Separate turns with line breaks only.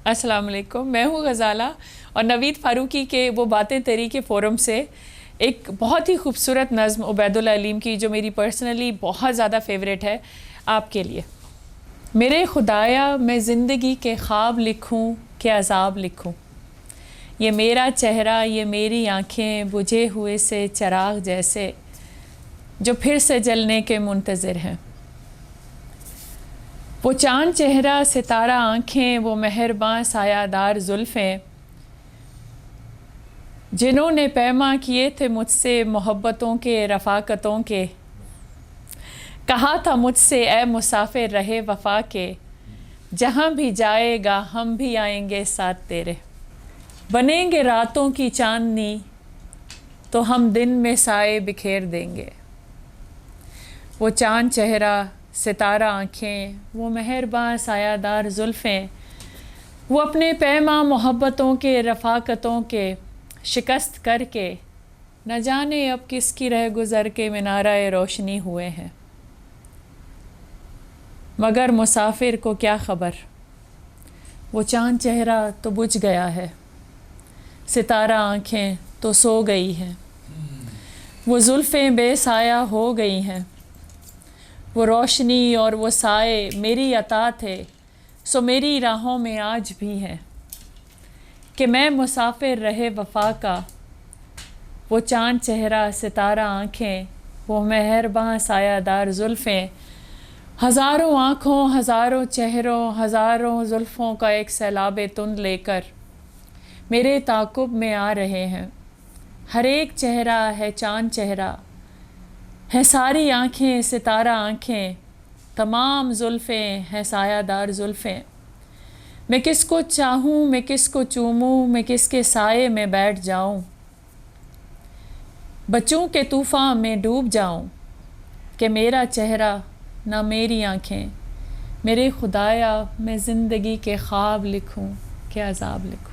السلام علیکم، میں ہوں غزالہ اور نوید فاروقی کے وہ باتیں تیری کے فورم سے ایک بہت ہی خوبصورت نظم عبید اللہ علیم کی جو میری پرسنلی بہت زیادہ فیوریٹ ہے آپ کے لیے۔ میرے خدایا میں زندگی کے خواب لکھوں کہ عذاب لکھوں، یہ میرا چہرہ یہ میری آنکھیں بجھے ہوئے سے چراغ جیسے جو پھر سے جلنے کے منتظر ہیں۔ وہ چاند چہرہ ستارہ آنکھیں وہ مہرباں سایہ دار زلفیں جنہوں نے پیما کیے تھے مجھ سے محبتوں کے رفاقتوں کے، کہا تھا مجھ سے اے مسافر رہے وفا کے، جہاں بھی جائے گا ہم بھی آئیں گے ساتھ تیرے، بنیں گے راتوں کی چاندنی تو ہم دن میں سائے بکھیر دیں گے۔ وہ چاند چہرہ ستارہ آنکھیں وہ مہرباں سایہ دار زلفیں وہ اپنے پیما محبتوں کے رفاقتوں کے شکست کر کے نہ جانے اب کس کی رہ گزر کے مینارہ روشنی ہوئے ہیں، مگر مسافر کو کیا خبر وہ چاند چہرہ تو بجھ گیا ہے، ستارہ آنکھیں تو سو گئی ہیں، وہ زلفیں بے سایہ ہو گئی ہیں، وہ روشنی اور وہ سائے میری عطا تھے سو میری راہوں میں آج بھی ہیں، کہ میں مسافر رہے وفا کا۔ وہ چاند چہرہ ستارہ آنکھیں وہ مہرباں سایہ دار زلفیں ہزاروں آنکھوں ہزاروں چہروں ہزاروں زلفوں کا ایک سیلاب تند لے کر میرے تعاقب میں آ رہے ہیں۔ ہر ایک چہرہ ہے چاند چہرہ ہے، ساری آنکھیں ستارہ آنکھیں، تمام زلفیں ہیں سایہ دار زلفیں۔ میں کس کو چاہوں میں کس کو چوموں میں کس کے سائے میں بیٹھ جاؤں، بچوں کے طوفان میں ڈوب جاؤں، کہ میرا چہرہ نہ میری آنکھیں، میرے خدایا میں زندگی کے خواب لکھوں کہ عذاب لکھوں۔